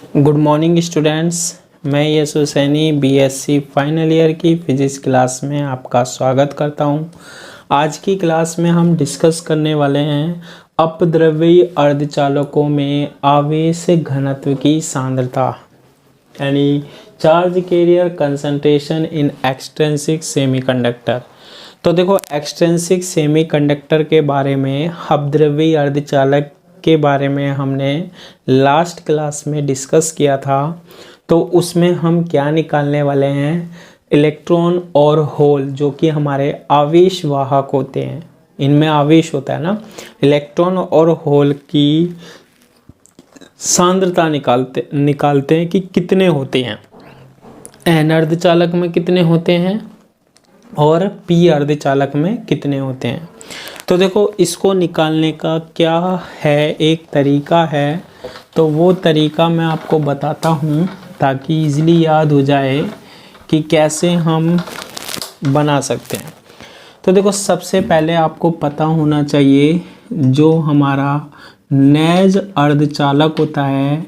Good morning students. मैं यश Husaini BSc final year की physics class में आपका स्वागत करता हूं। आज की क्लास में हम डिस्कस करने वाले हैं अपद्रव्यीय अर्धचालकों में आवेश घनत्व की सांद्रता यानी charge carrier concentration in extrinsic semiconductor. तो देखो, एक्सट्रिंसिक सेमीकंडक्टर के बारे में, अपद्रव्यीय अर्धचालक के बारे में हमने लास्ट क्लास में डिस्कस किया था। तो उसमें हम क्या निकालने वाले हैं, इलेक्ट्रॉन और होल जो कि हमारे आवेश वाहक होते हैं, इनमें आवेश होता है ना। इलेक्ट्रॉन और होल की सांद्रता निकालते हैं कि कितने होते हैं, एन अर्धचालक में कितने होते हैं और पी अर्धचालक में कितने होते हैं। तो देखो, इसको निकालने का क्या है, एक तरीका है। तो वो तरीका मैं आपको बताता हूँ ताकि इजीली याद हो जाए कि कैसे हम बना सकते हैं। तो देखो, सबसे पहले आपको पता होना चाहिए जो हमारा नेज अर्धचालक होता है,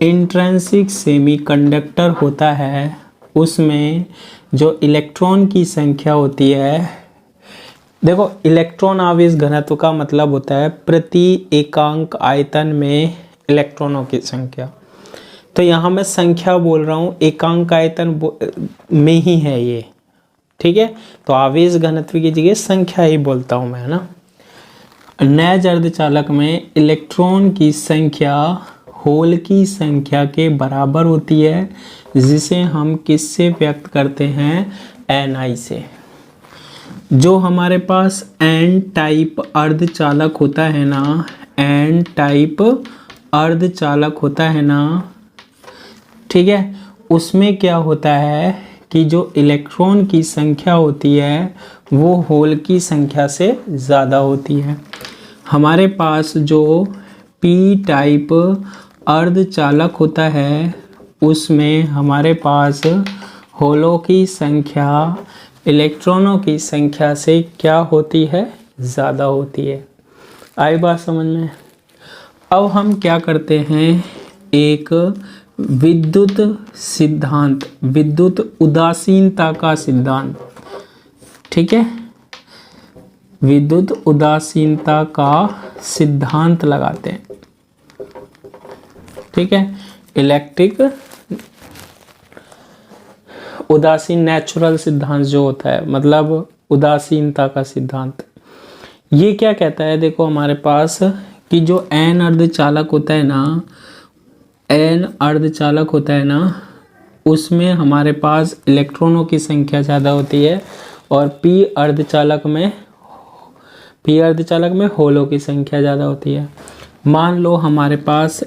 इंट्रिंसिक सेमीकंडक्टर होता है, उसमें जो इलेक्ट्रॉन की संख्या होती है। देखो, इलेक्ट्रॉन आवेश घनत्व का मतलब होता है प्रति एकांक आयतन में इलेक्ट्रॉनों की संख्या। तो यहाँ मैं संख्या बोल रहा हूँ, एकांक आयतन में ही है ये, ठीक है। तो आवेश घनत्व की जगह संख्या ही बोलता हूँ मैं, है ना। नेज अर्धचालक में इलेक्ट्रॉन की संख्या होल की संख्या के बराबर होती है, जिसे हम किससे व्यक्त करते हैं, Ni से। जो हमारे पास एन टाइप अर्धचालक होता है ना, एन टाइप अर्धचालक होता है ना, ठीक है, उसमें क्या होता है कि जो इलेक्ट्रॉन की संख्या होती है वो होल की संख्या से ज़्यादा होती है। हमारे पास जो पी टाइप अर्धचालक होता है उसमें हमारे पास होलों की संख्या इलेक्ट्रॉनों की संख्या से क्या होती है, ज़्यादा होती है। आई बात समझ में। अब हम क्या करते हैं, एक विद्युत सिद्धांत, विद्युत उदासीनता का सिद्धांत, ठीक है, विद्युत उदासीनता का सिद्धांत लगाते हैं, ठीक है। इलेक्ट्रिक उदासीन नेचुरल सिद्धांत जो होता है, मतलब उदासीनता का सिद्धांत, ये क्या कहता है, देखो हमारे पास कि जो एन अर्धचालक होता है ना, एन अर्धचालक होता है ना, उसमें हमारे पास इलेक्ट्रॉनों की संख्या ज़्यादा होती है और पी अर्धचालक में होलों की संख्या ज़्यादा होती है। मान लो हमारे पास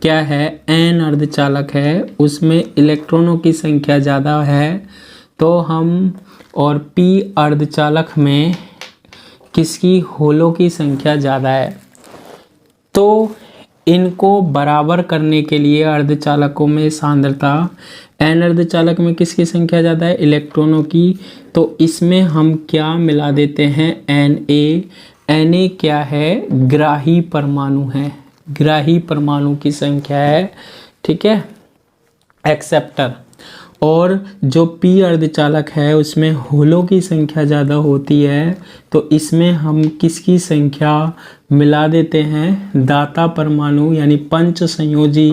क्या है, एन अर्धचालक है, उसमें इलेक्ट्रॉनों की संख्या ज़्यादा है, तो हम और पी अर्धचालक में किसकी, होलों की संख्या ज़्यादा है। तो इनको बराबर करने के लिए अर्धचालकों में सांद्रता, एन अर्धचालक में किसकी संख्या ज़्यादा है, इलेक्ट्रॉनों की, तो इसमें हम क्या मिला देते हैं, Na क्या है, ग्राही परमाणु है, ग्राही परमाणु की संख्या है, ठीक है, एक्सेप्टर। और जो पी अर्धचालक है उसमें होलों की संख्या ज़्यादा होती है, तो इसमें हम किसकी संख्या मिला देते हैं, दाता परमाणु यानी पंच संयोजी,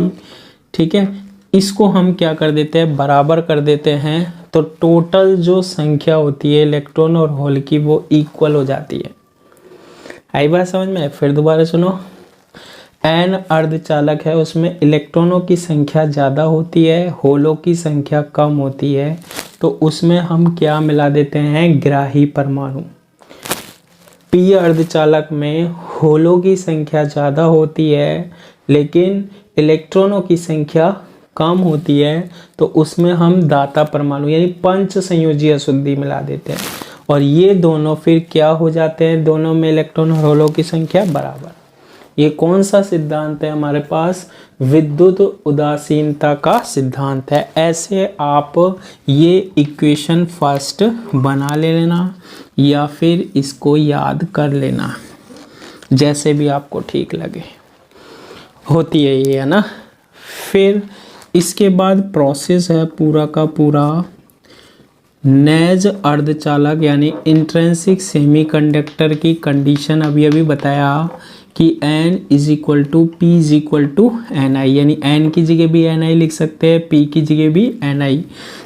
ठीक है। इसको हम क्या कर देते हैं, बराबर कर देते हैं, तो टोटल जो संख्या होती है इलेक्ट्रॉन और होल की वो इक्वल हो जाती है। आई बात समझ में। फिर दोबारा सुनो, एन अर्धचालक है, उसमें इलेक्ट्रॉनों की संख्या ज़्यादा होती है, होलों की संख्या कम होती है, तो उसमें हम क्या मिला देते हैं, ग्राही परमाणु। पी अर्धचालक में होलों की संख्या ज़्यादा होती है लेकिन इलेक्ट्रॉनों की संख्या कम होती है, तो उसमें हम दाता परमाणु यानी पंच संयोजी अशुद्धि मिला देते हैं, और ये दोनों फिर क्या हो जाते हैं, दोनों में इलेक्ट्रॉन और होलों की संख्या बराबर। ये कौन सा सिद्धांत है हमारे पास, विद्युत उदासीनता का सिद्धांत है। ऐसे आप ये इक्वेशन फर्स्ट बना लेना या फिर इसको याद कर लेना, जैसे भी आपको ठीक लगे। होती है ये, है ना। फिर इसके बाद प्रोसेस है पूरा का पूरा नेज अर्धचालक यानी इंट्रिंसिक सेमीकंडक्टर की कंडीशन अभी अभी बताया कि n is equal to p is equal to n i, यानी n की जगह भी एन आई लिख सकते हैं, p की जगह भी एन आई।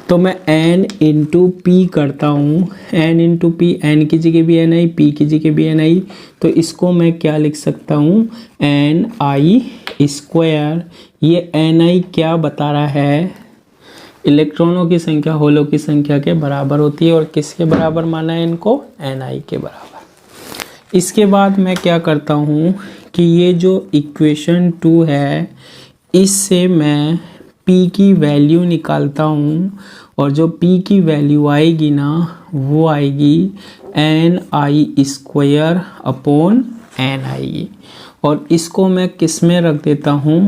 तो मैं n इंटू पी करता हूँ, n इंटू पी, एन की जगह भी एन आई, p की जगह भी एन आई। तो इसको मैं क्या लिख सकता हूँ, एन आई स्क्वायर। ये एन आई क्या बता रहा है, इलेक्ट्रॉनों की संख्या होलों की संख्या के बराबर होती है। और किसके बराबर माना है इनको, एन आई के बराबर। इसके बाद मैं क्या करता हूँ कि ये जो इक्वेशन 2 है इससे मैं P की वैल्यू निकालता हूँ, और जो P की वैल्यू आएगी ना वो आएगी एन आई स्क्वायर अपॉन एन आई। और इसको मैं किस में रख देता हूँ,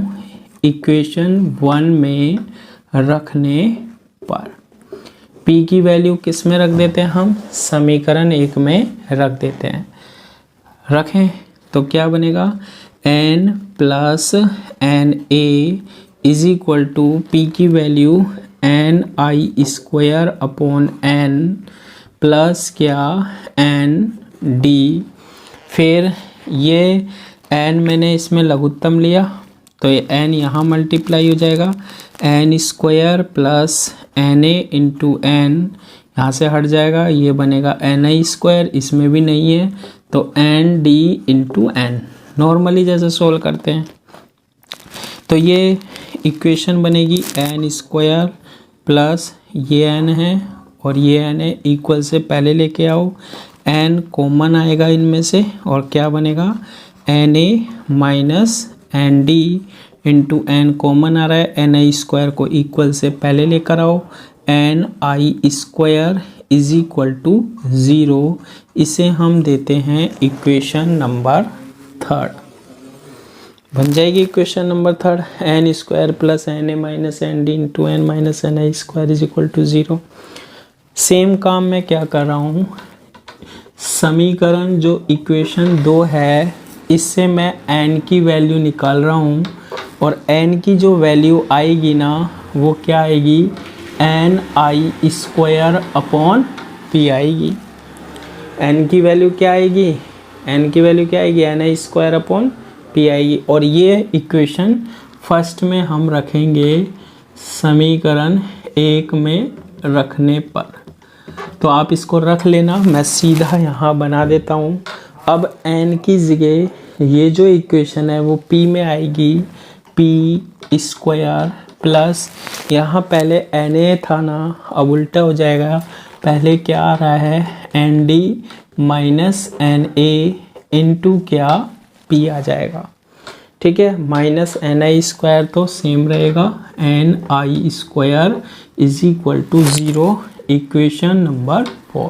इक्वेशन 1 में रखने पर P की वैल्यू किस में रख देते हैं हम, समीकरण 1 में रख देते हैं। रखें तो क्या बनेगा, n plus N A is equal to P की वैल्यू एन आई स्क्वायर अपॉन एन प्लस क्या एन डी। फिर ये n मैंने इसमें लघुत्तम लिया तो ये n यहाँ मल्टीप्लाई हो जाएगा, N square plus N A into N यहाँ से हट जाएगा, ये बनेगा एन आई स्क्वायर, इसमें भी नहीं है तो N D into N. Normally जैसे सोल्व करते हैं तो ये इक्वेशन बनेगी एन स्क्वायर प्लस ये एन है और ये एन है, इक्वल से पहले लेके आओ, एन कॉमन आएगा इनमें से और क्या बनेगा एन ए minus N D into n common आ रहा है, एन आई स्क्वायर को इक्वल से पहले लेकर आओ, n I square is equal to 0। इसे हम देते हैं इक्वेशन नंबर 3। बन जाएगी equation number 3, N square plus N A minus N D into N minus N I square is equal to 0। Same काम मैं क्या कर रहा हूँ, समीकरण जो इक्वेशन 2 है इससे मैं n की वैल्यू निकाल रहा हूँ, और n की जो वैल्यू आएगी ना वो क्या आएगी, एन आई स्क्वायर अपॉन पी आएगी। n की वैल्यू क्या आएगी, n की वैल्यू क्या आएगी, एन आई स्क्वायर अपॉन पी आएगी। और ये इक्वेशन फर्स्ट में हम रखेंगे समीकरण 1 में रखने पर। तो आप इसको रख लेना, मैं सीधा यहाँ बना देता हूँ। अब n की जगह ये जो इक्वेशन है वो p में आएगी, पी स्क्वायर प्लस यहाँ पहले एन ए था ना, अब उल्टा हो जाएगा, पहले क्या आ रहा है N D minus N A into क्या पी आ जाएगा। ठीक है, माइनस एन आई स्क्वायर तो सेम रहेगा, N I square is equal to 0। Equation number 4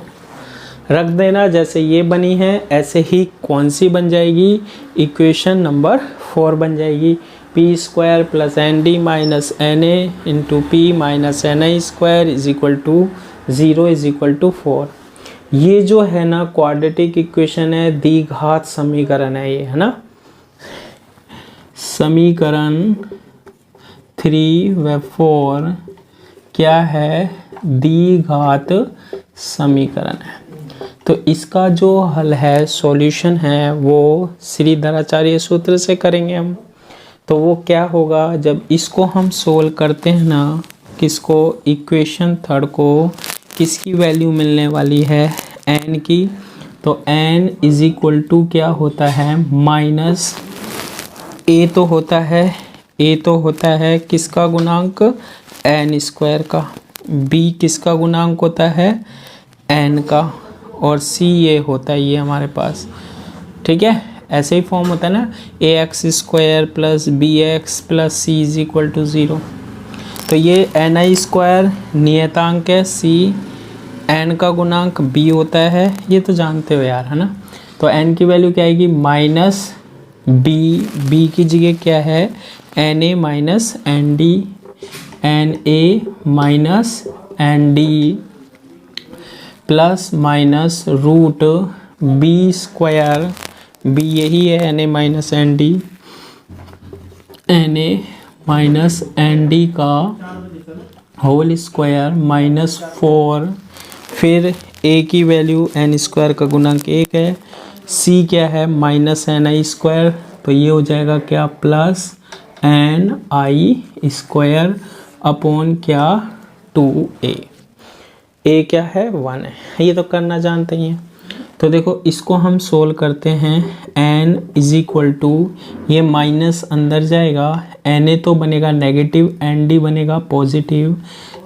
रख देना, जैसे ये बनी है ऐसे ही कौन सी बन जाएगी, इक्वेशन नंबर 4 बन जाएगी, P square plus N D minus N A into P minus N I square is equal to 0 is equal to 4। ये जो है ना क्वाड्रेटिक इक्वेशन है, द्विघात समीकरण है ये, है ना। समीकरण 3 व 4 क्या है, द्विघात समीकरण है। तो इसका जो हल है, सॉल्यूशन है, वो श्रीधराचार्य सूत्र से करेंगे हम। तो वो क्या होगा, जब इसको हम सोल्व करते हैं ना, किसको, इक्वेशन 3 को, किसकी वैल्यू मिलने वाली है, n की। तो n इज इक्वल टू क्या होता है, माइनस a तो होता है किसका गुणांक, n स्क्वायर का, b किसका गुणांक होता है, n का, और c ये होता है ये हमारे पास। ठीक है, ऐसे ही फॉर्म होता है ना, a x square plus b x plus c is equal to 0। तो ये एन आई स्क्वायर नियतांक है, सी एन का गुणांक बी होता है, ये तो जानते हो यार, है ना। तो एन की वैल्यू क्या आएगी, माइनस बी की जगह क्या है, एन ए माइनस एन डी, एन ए minus N D plus minus root B square, B यही है एन ए माइनस एन डी, एन ए माइनस एन डी का होल स्क्वायर माइनस 4, फिर ए की वैल्यू एन स्क्वायर का गुणांक 1 है, सी क्या है माइनस एन आई स्क्वायर, तो ये हो जाएगा क्या प्लस एन आई स्क्वायर अपॉन क्या 2a। ए क्या है 1 है, ये तो करना जानते ही हैं। तो देखो इसको हम सोल्व करते हैं, n इज इक्वल टू, ये माइनस अंदर जाएगा, एन ए तो बनेगा नेगेटिव, एन डी बनेगा पॉजिटिव,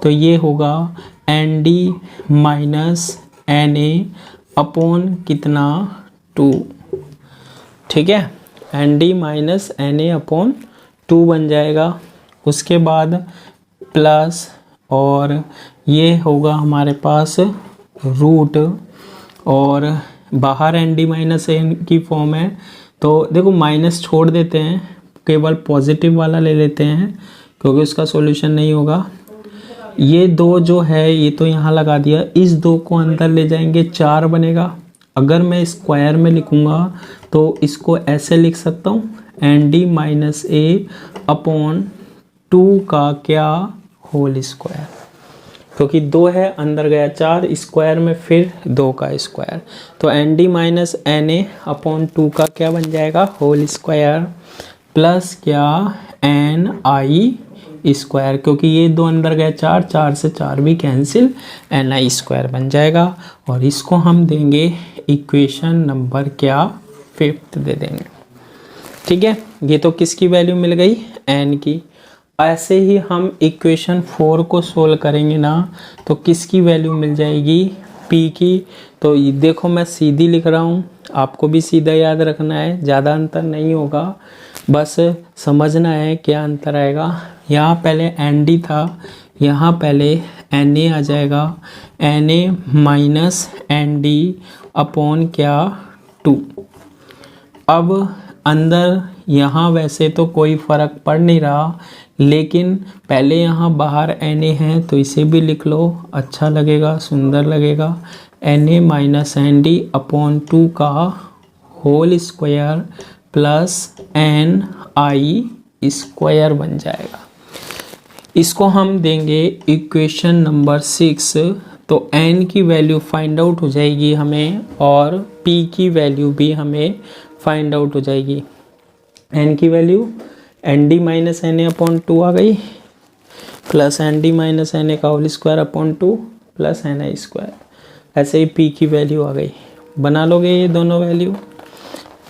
तो ये होगा N D minus N A upon कितना 2, ठीक है, N D minus N A upon 2 बन जाएगा। उसके बाद प्लस, और ये होगा हमारे पास रूट, और बाहर एन डी माइनस एन की फॉर्म है, तो देखो माइनस छोड़ देते हैं, केवल पॉजिटिव वाला ले लेते हैं क्योंकि उसका सॉल्यूशन नहीं होगा। ये 2 जो है ये तो यहाँ लगा दिया, इस 2 को अंदर ले जाएंगे 4 बनेगा। अगर मैं स्क्वायर में लिखूँगा तो इसको ऐसे लिख सकता हूँ, एन डी माइनस ए अपॉन 2 का क्या होल स्क्वायर, क्योंकि 2 है अंदर गया 4, स्क्वायर में फिर 2 का स्क्वायर, तो N D minus N A upon 2 का क्या बन जाएगा होल स्क्वायर, प्लस क्या एन आई स्क्वायर, क्योंकि ये 2 अंदर गया 4, 4 से 4 भी कैंसिल, एन आई स्क्वायर बन जाएगा। और इसको हम देंगे इक्वेशन नंबर क्या 5 दे देंगे, ठीक है। ये तो किसकी वैल्यू मिल गई, एन की। ऐसे ही हम इक्वेशन 4 को सोल्व करेंगे ना, तो किसकी वैल्यू मिल जाएगी, पी की। तो ये देखो मैं सीधी लिख रहा हूँ, आपको भी सीधा याद रखना है, ज़्यादा अंतर नहीं होगा, बस समझना है क्या अंतर आएगा। यहाँ पहले एन डी था, यहाँ पहले एन ए आ जाएगा, एन ए माइनस एन डी अपॉन क्या 2। अब अंदर यहाँ वैसे तो कोई फ़र्क पड़ नहीं रहा, लेकिन पहले यहाँ बाहर एन ए है तो इसे भी लिख लो, अच्छा लगेगा, सुंदर लगेगा। एन ए माइनस एन डी अपॉन 2 का होल स्क्वायर प्लस एन आई स्क्वायर बन जाएगा। इसको हम देंगे इक्वेशन नंबर 6, तो n की वैल्यू फाइंड आउट हो जाएगी हमें, और p की वैल्यू भी हमें फाइंड आउट हो जाएगी। n की value n D minus N A upon 2 आ गई, plus N D minus N a का whole square upon 2 plus N आई स्क्वायर, ऐसे ही p की वैल्यू आ गई। बना लोगे ये दोनों वैल्यू,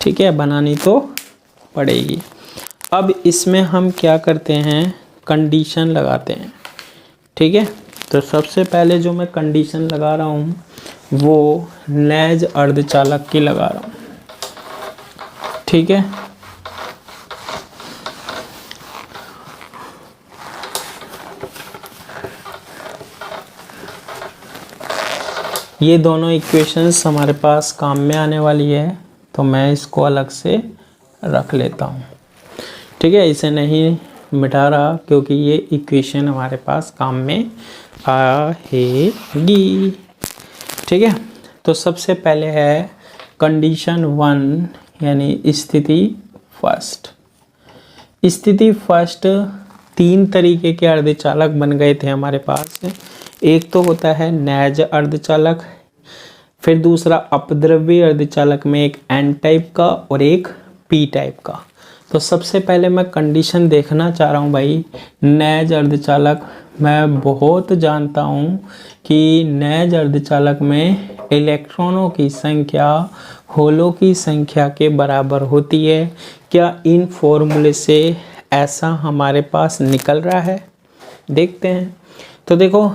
ठीक है, बनानी तो पड़ेगी। अब इसमें हम क्या करते हैं, कंडीशन लगाते हैं, ठीक है। तो सबसे पहले जो मैं कंडीशन लगा रहा हूँ वो नेज अर्धचालक की लगा रहा हूँ, ठीक है। ये दोनों इक्वेशंस हमारे पास काम में आने वाली है, तो मैं इसको अलग से रख लेता हूँ, ठीक है, इसे नहीं मिटा रहा क्योंकि ये इक्वेशन हमारे पास काम में आएगी, ठीक है। तो सबसे पहले है कंडीशन 1 यानी स्थिति फर्स्ट। स्थिति फर्स्ट 3 तरीके के अर्धचालक बन गए थे हमारे पास। एक तो होता है नेज अर्धचालक, फिर दूसरा अपद्रव्य अर्धचालक में एक एन टाइप का और एक पी टाइप का। तो सबसे पहले मैं कंडीशन देखना चाह रहा हूँ भाई, नेज अर्धचालक मैं बहुत जानता हूँ कि नेज अर्धचालक में इलेक्ट्रॉनों की संख्या होलों की संख्या के बराबर होती है। क्या इन फॉर्मूले से ऐसा हमारे पास निकल रहा है, देखते हैं। तो देखो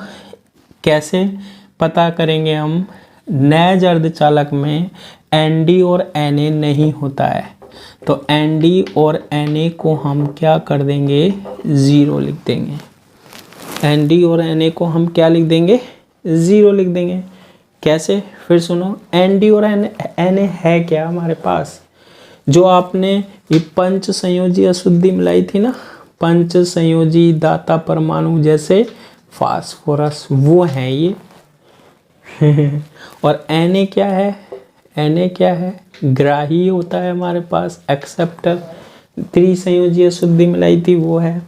कैसे पता करेंगे हम, नेज अर्धचालक में एन और एन नहीं होता है, तो एन और एन को हम क्या कर देंगे, 0 लिख देंगे। एन और एन को हम क्या लिख देंगे, 0 लिख देंगे। कैसे, फिर सुनो, एन और एन है क्या हमारे पास, जो आपने ये पंच संयोजी अशुद्धि मिलाई थी ना, पंच संयोजी दाता परमाणु जैसे फास्फोरस, वो है ये। और एन क्या है, एन क्या है, ग्राही होता है हमारे पास, एक्सेप्टर। त्रिसंयोजी अशुद्धि मिलाई थी वो है,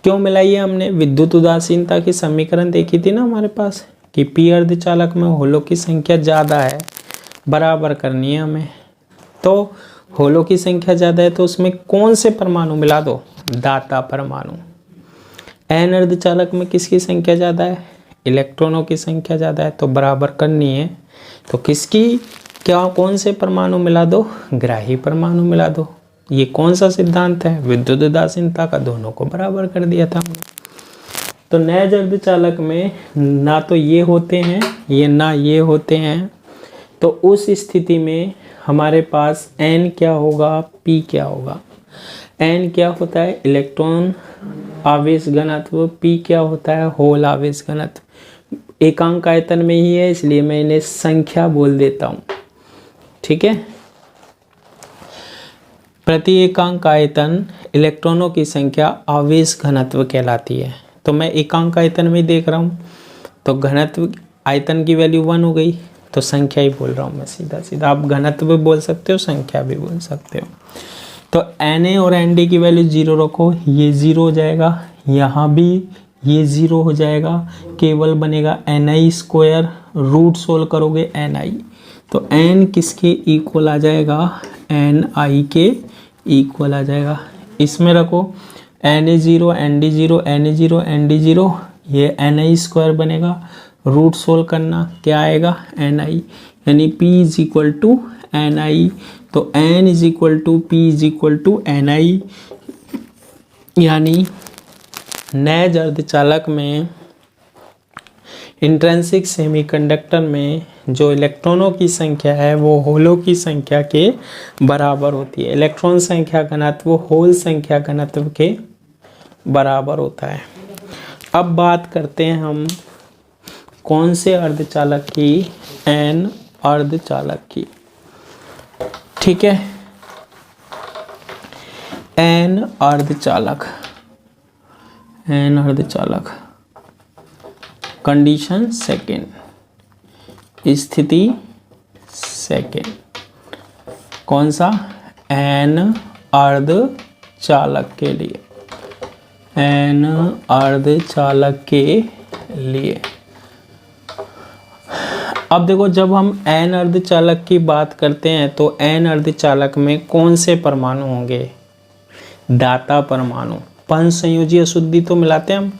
क्यों मिलाई है हमने? विद्युत उदासीनता की समीकरण देखी थी ना हमारे पास कि पी अर्धचालक में होलों की संख्या ज़्यादा है, बराबर करनी है हमें। तो होलों की संख्या ज़्यादा है तो उसमें कौन से परमाणु मिला दो? दाता परमाणु। एन अर्धचालक में किसकी संख्या ज़्यादा है? इलेक्ट्रॉनों की संख्या ज़्यादा है, तो बराबर करनी है। तो किसकी क्या कौन से परमाणु मिला दो? ग्राही परमाणु मिला दो। ये कौन सा सिद्धांत है? विद्युत उदासीनता का, दोनों को बराबर कर दिया था हमने। तो नैज अर्धचालक में ना तो ये होते हैं ये ना ये होते हैं, तो उस स्थिति में हमारे पास N क्या होगा, P क्या होगा? N क्या होता है? इलेक्ट्रॉन आवेश घनत्व, P क्या होता है? होल आवेश घनत्व। एकांक आयतन में ही है इसलिए मैं इन्हें संख्या बोल देता हूँ, ठीक है। प्रति एकांक आयतन इलेक्ट्रॉनों की संख्या आवेश घनत्व कहलाती है। तो मैं एकांक आयतन में देख रहा हूँ, तो घनत्व आयतन की वैल्यू 1 हो गई, तो संख्या ही बोल रहा हूँ मैं सीधा सीधा। आप घनत्व भी बोल सकते हो, संख्या भी बोल सकते हो। तो Na और Nd की वैल्यू 0 रखो, ये 0 हो जाएगा, यहाँ भी ये 0 हो जाएगा, केवल बनेगा Ni²। रूट सोल्व करोगे Ni, तो N किसके इक्वल आ जाएगा? Ni के इक्वल आ जाएगा। इसमें रखो Na0 Nd0 Na0 Nd0, ये Ni² बनेगा। रूट सोल्व करना, क्या आएगा? Ni, यानी P is equal to Ni। तो N is equal to P is equal to Ni, यानी नैज अर्धचालक में, इंट्रिंसिक सेमीकंडक्टर में जो इलेक्ट्रॉनों की संख्या है वो होलों की संख्या के बराबर होती है। इलेक्ट्रॉन संख्या घनत्व होल संख्या घनत्व के बराबर होता है। अब बात करते हैं हम कौन से अर्धचालक की? एन अर्धचालक की, ठीक है। एन अर्धचालक, एन अर्धचालक, कंडीशन सेकेंड, स्थिति सेकेंड। कौन सा? एन अर्धचालक के लिए, एन अर्धचालक के लिए। अब देखो, जब हम एन अर्धचालक की बात करते हैं तो एन अर्धचालक में कौन से परमाणु होंगे? दाता परमाणु। पंच संयोजी अशुद्धि तो मिलाते हैं हम।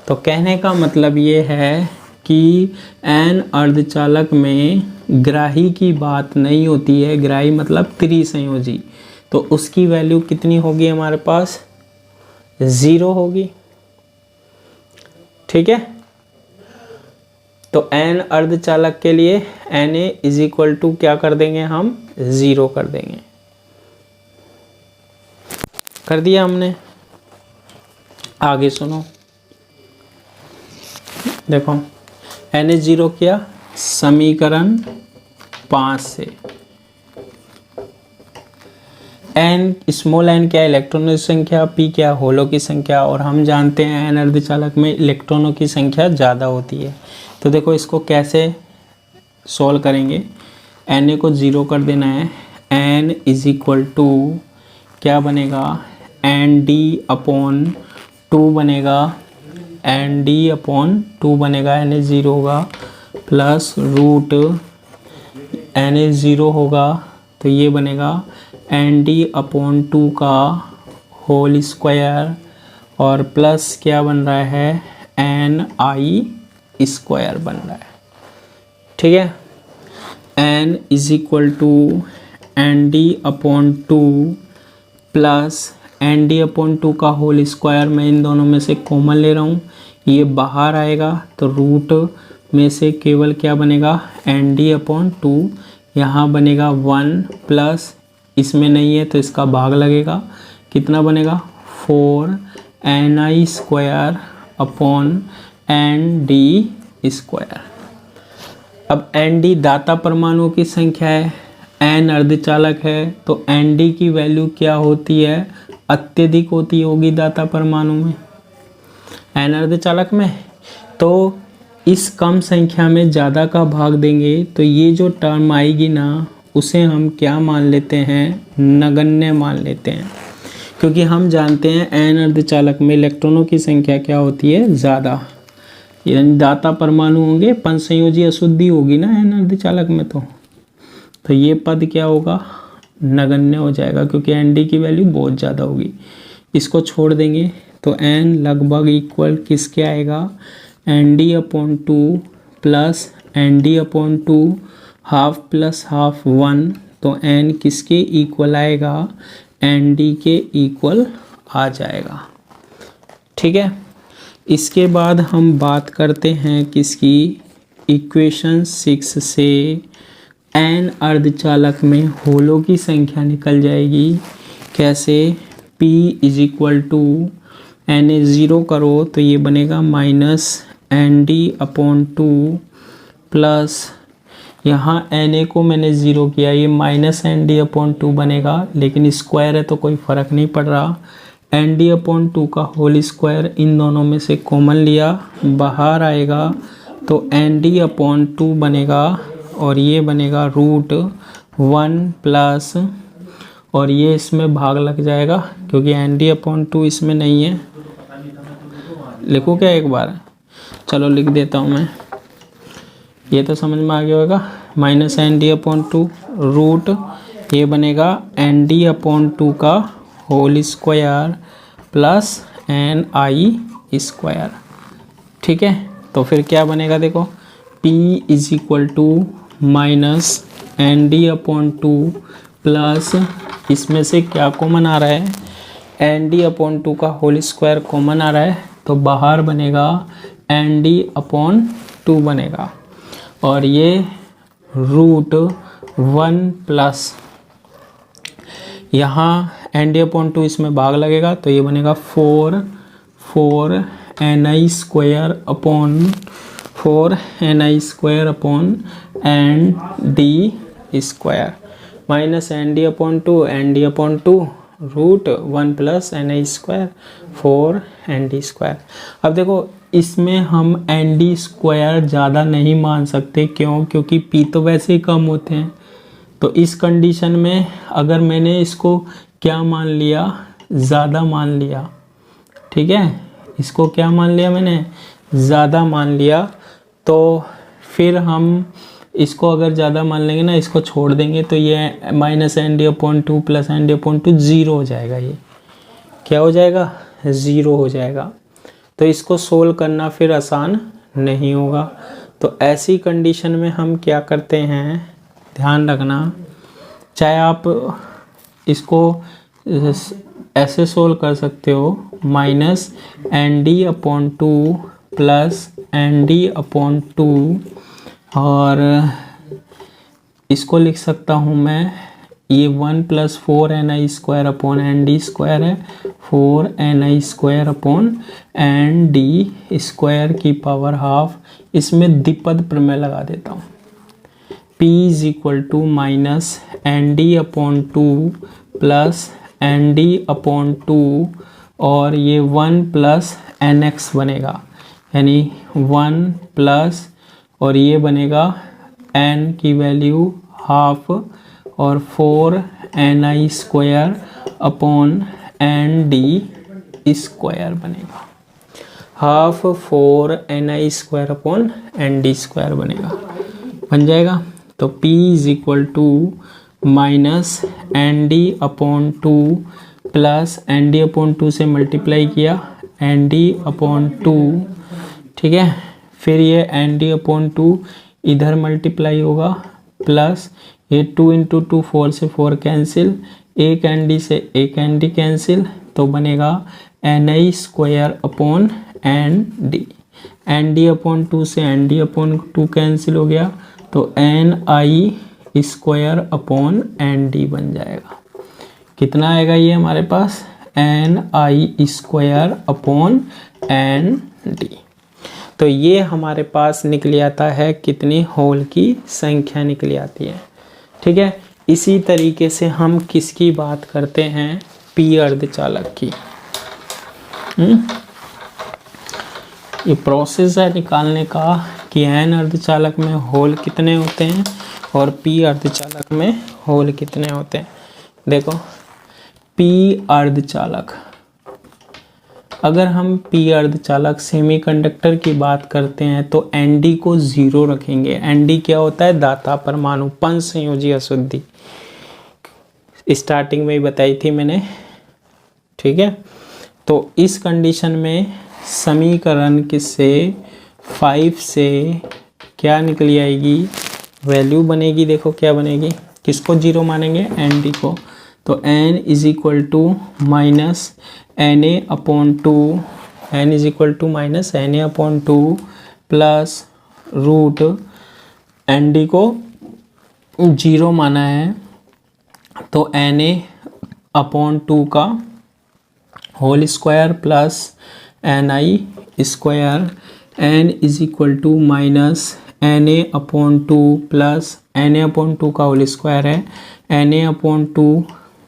तो कहने का मतलब ये है कि एन अर्धचालक में ग्राही की बात नहीं होती है। ग्राही मतलब त्रिसंयोजी, तो उसकी वैल्यू कितनी होगी हमारे पास? 0 होगी, ठीक है। तो एन अर्धचालक के लिए Na इज इक्वल टू क्या कर देंगे हम? 0 कर देंगे। कर दिया हमने। आगे सुनो, देखो Na 0 किया समीकरण 5 से। एन स्मॉल एन क्या? इलेक्ट्रॉनों की संख्या, P क्या? होलों की संख्या। और हम जानते हैं एन अर्धचालक में इलेक्ट्रॉनों की संख्या ज़्यादा होती है। तो देखो इसको कैसे सॉल्व करेंगे। Na को 0 कर देना है। N इज इक्वल टू क्या बनेगा? Nd/2 बनेगा, Nd/2 बनेगा। Na 0 होगा प्लस रूट Na 0 होगा, तो ये बनेगा Nd/2 का होल स्क्वायर, और प्लस क्या बन रहा है? Ni² बन रहा है, ठीक है। N is equal to Nd/2 plus Nd/2 का होल स्क्वायर। मैं इन दोनों में से कॉमन ले रहा हूँ, ये बाहर आएगा तो रूट में से केवल क्या बनेगा? Nd/2। यहाँ बनेगा 1 प्लस, इसमें नहीं है तो इसका भाग लगेगा, कितना बनेगा? 4Ni² upon Nd²। अब Nd दाता परमाणुओं की संख्या है, N अर्धचालक है, तो Nd की वैल्यू क्या होती है? अत्यधिक होती होगी दाता परमाणु में, N अर्धचालक में। तो इस कम संख्या में ज़्यादा का भाग देंगे तो ये जो टर्म आएगी ना, उसे हम क्या मान लेते हैं? नगण्य मान लेते हैं। क्योंकि हम जानते हैं एन अर्धचालक में इलेक्ट्रॉनों की संख्या क्या होती है, ज़्यादा, यानी दाता परमाणु होंगे, पंच संयोजी अशुद्धि होगी ना एन अर्धचालक में, तो ये पद क्या होगा, नगण्य हो जाएगा, क्योंकि एन डी की वैल्यू बहुत ज़्यादा होगी। इसको छोड़ देंगे तो एन लगभग इक्वल किसके आएगा, N D upon two plus N D upon two, half plus half 1, तो एन किसके इक्वल आएगा, एन डी के इक्वल आ जाएगा। ठीक है, इसके बाद हम बात करते हैं किसकी, इक्वेशन 6 से एन अर्धचालक में होलों की संख्या निकल जाएगी। कैसे, P is equal to N A 0 करो तो ये बनेगा minus N D upon two plus, यहाँ एन ए को मैंने 0 किया, ये minus N D upon two बनेगा, लेकिन स्क्वायर है तो कोई फ़र्क नहीं पड़ रहा। एन डी अपॉन टू का होल स्क्वायर इन दोनों में से कॉमन लिया, बाहर आएगा तो एन डी अपॉन टू बनेगा और ये बनेगा रूट 1 प्लस, और ये इसमें भाग लग जाएगा क्योंकि एन डी अपॉन टू इसमें नहीं है। लिखूँ क्या एक बार, चलो लिख देता हूँ मैं, ये तो समझ में आ गया होगा, minus N D upon two root, ये बनेगा एन डी अपॉन टू का होल स्क्वायर प्लस एन आई स्क्वायर। ठीक है, तो फिर क्या बनेगा, देखो P is equal to minus N D upon two plus, इसमें से क्या कॉमन आ रहा है, एन डी अपॉन टू का होल स्क्वायर कॉमन आ रहा है, तो बाहर बनेगा एन डी अपॉन टू बनेगा, और ये रूट 1 प्लस, यहाँ एन डी अपॉन टू इसमें भाग लगेगा तो ये बनेगा 4 एन आई square upon n d square, minus N D upon two root 1 प्लस एन आई स्क्वायर 4 एन डी स्क्वायर। अब देखो इसमें हम एन डी स्क्वायर ज़्यादा नहीं मान सकते, क्यों, क्योंकि पी तो वैसे ही कम होते हैं। तो इस कंडीशन में अगर मैंने इसको क्या मान लिया, ज़्यादा मान लिया, ठीक है, इसको क्या मान लिया मैंने, ज़्यादा मान लिया, तो फिर हम इसको अगर ज़्यादा मान लेंगे ना, इसको छोड़ देंगे तो ये minus N D upon two plus N D upon two 0 हो जाएगा, ये क्या हो जाएगा, 0 हो जाएगा। तो इसको सोल्व करना फिर आसान नहीं होगा। तो ऐसी कंडीशन में हम क्या करते हैं, ध्यान रखना, चाहे आप इसको ऐसे सोल्व कर सकते हो, minus N D upon two plus N D upon two, और इसको लिख सकता हूँ मैं, ये 1 प्लस 4 एन आई square upon n d square है, 4 एन आई square upon n d square की पावर हाफ, इसमें द्विपद प्रमेय लगा देता हूँ, P is equal to minus N D upon two plus N D upon two, और ये 1 प्लस एन एक्स बनेगा, यानी 1 प्लस, और ये बनेगा n की वैल्यू हाफ, और 4 एन आई square upon n d square बनेगा, हाफ 4 एन आई square upon n d square बनेगा, बन जाएगा। तो P is equal to minus N D upon two plus N D upon two से मल्टीप्लाई किया n D upon two, ठीक है, फिर ये एन डी अपॉन टू इधर मल्टीप्लाई होगा, प्लस ये 2 इंटू 2 4 से 4 कैंसिल, एक एन डी से एक एन डी कैंसिल, तो बनेगा एन आई square upon n D upon two से n D upon two cancel हो गया, तो एन आई स्क्वायर अपॉन एन डी बन जाएगा। कितना आएगा ये हमारे पास, एन आई स्क्वायर अपॉन एन डी। तो ये हमारे पास निकल आता है कितनी होल की संख्या निकल आती है। ठीक है, इसी तरीके से हम किसकी बात करते हैं, पी अर्धचालक की। ये प्रोसेस है निकालने का कि एन अर्धचालक में होल कितने होते हैं और पी अर्धचालक में होल कितने होते हैं। देखो पी अर्धचालक, अगर हम पी अर्धचालक सेमीकंडक्टर की बात करते हैं तो Nd को 0 रखेंगे। Nd क्या होता है? दाता परमाणु, पंच संयोजी अशुद्धि, स्टार्टिंग में ही बताई थी मैंने, ठीक है। तो इस कंडीशन में समीकरण किससे 5 से क्या निकली आएगी? वैल्यू बनेगी, देखो क्या बनेगी, किसको 0 मानेंगे? Nd को। तो n is equal to minus Na/2, n is equal to minus Na/2 plus root Nd को 0 माना है तो Na/2 का whole square plus Ni square, n is equal to minus Na/2 plus Na/2 का होल स्क्वायर है, Na/2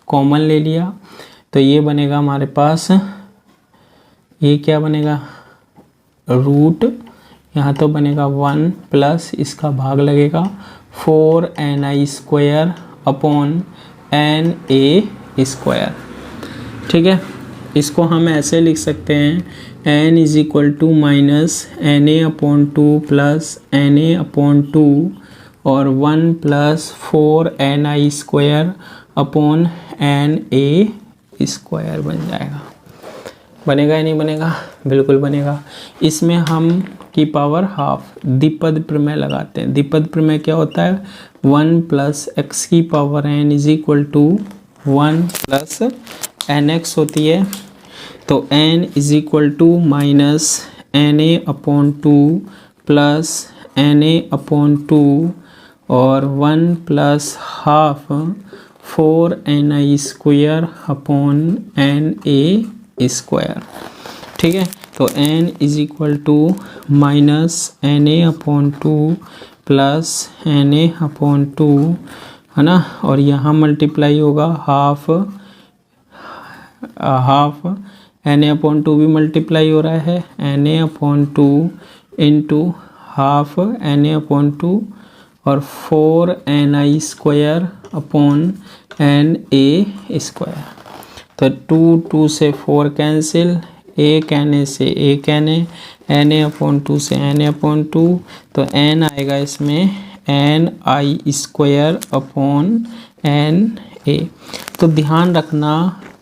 common ले लिया तो ये बनेगा हमारे पास, ये क्या बनेगा? रूट, यहाँ तो बनेगा 1 प्लस इसका भाग लगेगा 4Ni square upon Na square, ठीक है। इसको हम ऐसे लिख सकते हैं n is equal to minus Na/2 plus Na/2 और 1 plus 4Ni square upon Na square बन जाएगा। बनेगा या नहीं बनेगा? बिल्कुल बनेगा। इसमें हम की पावर हाफ द्विपद प्रमेय लगाते हैं। द्विपद प्रमेय क्या होता है? 1 प्लस एक्स की power n is equal to 1 plus nx होती है। तो n is equal to minus Na/2 plus Na/2 और 1 plus half 4Ni square upon Na square, ठीक है। तो n is equal to minus Na/2 plus Na/2 है ना, और यहाँ मल्टीप्लाई होगा हाफ Na/2 भी मल्टीप्लाई हो रहा है, Na/2 इंटू हाफ Na/2 और 4Ni square upon Na square. तो 2 से 4 कैंसिल, 1 Na से 1 Na, Na/2 से Na/2, तो n आएगा इसमें Ni स्क्वायर अपॉन Na। तो ध्यान रखना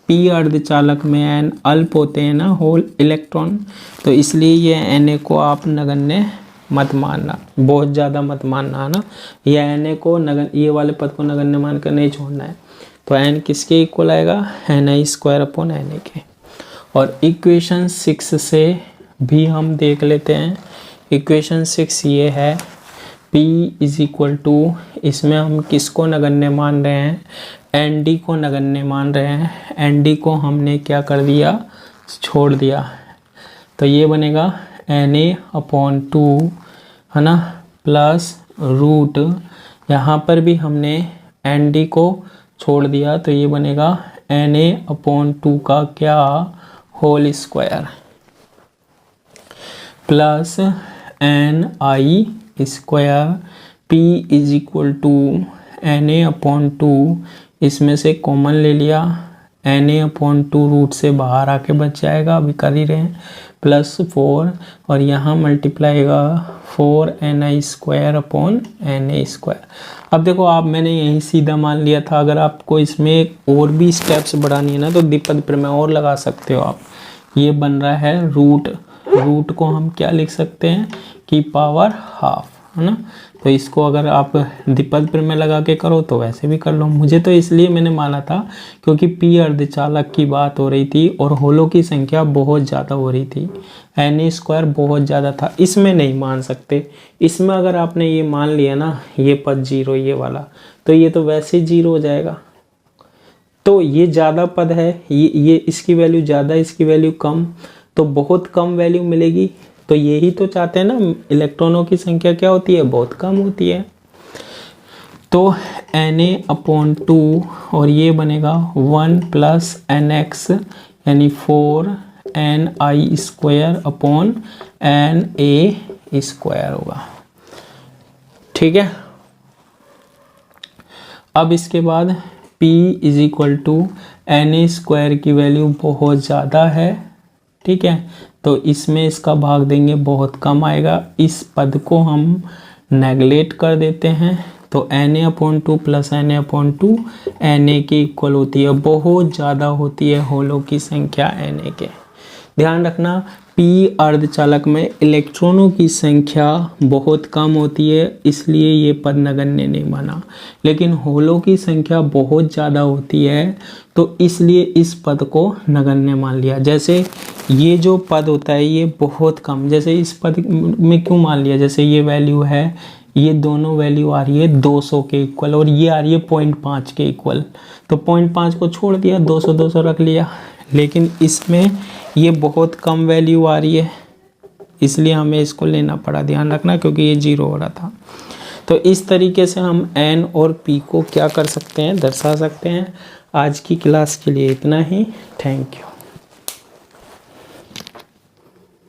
पी अर्धचालक में n अल्प होते हैं ना, होल इलेक्ट्रॉन, तो इसलिए ये Na को आप नगण्य मत मानना, बहुत ज़्यादा मत मानना है ना, या Na को ये वाले पद को नगण्य मानकर नहीं छोड़ना है। तो n किसके इक्वल आएगा? Ni स्क्वायर अपॉन Na के। और इक्वेशन 6 से भी हम देख लेते हैं। इक्वेशन 6 ये है P इज इक्वल टू, इसमें हम किसको नगण्य मान रहे हैं? Nd को नगण्य मान रहे हैं। Nd को हमने क्या कर दिया? छोड़ दिया। तो ये बनेगा Na/2 है ना, प्लस रूट, यहाँ पर भी हमने Nd को छोड़ दिया तो ये बनेगा Na/2 का क्या? Whole square plus Ni square. P is equal to Na/2, इसमें से कॉमन ले लिया, Na/2 रूट से बाहर आके बच जाएगा, अभी कर ही रहे हैं, प्लस 4 और यहाँ मल्टीप्लाई का 4Ni square upon Na square. अब देखो आप, मैंने यही सीधा मान लिया था, अगर आपको इसमें और भी स्टेप्स बढ़ानी है ना तो द्विपद प्रमेय और लगा सकते हो आप। ये बन रहा है रूट को हम क्या लिख सकते हैं कि पावर हाफ, है ना। तो इसको अगर आप द्विपद प्रमेय लगा के करो तो वैसे भी कर लो। मुझे तो इसलिए मैंने माना था क्योंकि पी अर्धचालक की बात हो रही थी और होलों की संख्या बहुत ज़्यादा हो रही थी, Na स्क्वायर बहुत ज़्यादा था, इसमें नहीं मान सकते। इसमें अगर आपने ये मान लिया ना, ये पद 0 ये वाला, तो ये तो वैसे 0 हो जाएगा। तो ये ज़्यादा पद है, ये इसकी वैल्यू ज़्यादा, इसकी वैल्यू कम, तो बहुत कम वैल्यू मिलेगी। तो यही तो चाहते हैं ना, इलेक्ट्रॉनों की संख्या क्या होती है? बहुत कम होती है। तो Na/2 और ये बनेगा 1 प्लस nx यानी 4Ni square upon Na square होगा, ठीक है। अब इसके बाद P is equal to Na² की वैल्यू बहुत ज़्यादा है, ठीक है, तो इसमें इसका भाग देंगे बहुत कम आएगा, इस पद को हम नेगलेक्ट कर देते हैं, तो Na/2 प्लस Na/2 Na के इक्वल होती है, बहुत ज़्यादा होती है होलों की संख्या Na के। ध्यान रखना p अर्धचालक में इलेक्ट्रॉनों की संख्या बहुत कम होती है, इसलिए ये पद नगण्य नहीं बना, लेकिन होलों की संख्या बहुत ज़्यादा होती है तो इसलिए इस पद को नगण्य मान लिया। जैसे ये जो पद होता है ये बहुत कम, जैसे इस पद में क्यों मान लिया, जैसे ये वैल्यू है, ये दोनों वैल्यू आ रही है 200 के इक्वल और ये आ रही है 0.5 के इक्वल, तो 0.5 को छोड़ दिया, 200 रख लिया, लेकिन इसमें ये बहुत कम वैल्यू आ रही है इसलिए हमें इसको लेना पड़ा। ध्यान रखना क्योंकि ये 0 हो रहा था। तो इस तरीके से हम n और p को क्या कर सकते हैं, दर्शा सकते हैं। आज की क्लास के लिए इतना ही। Thank you.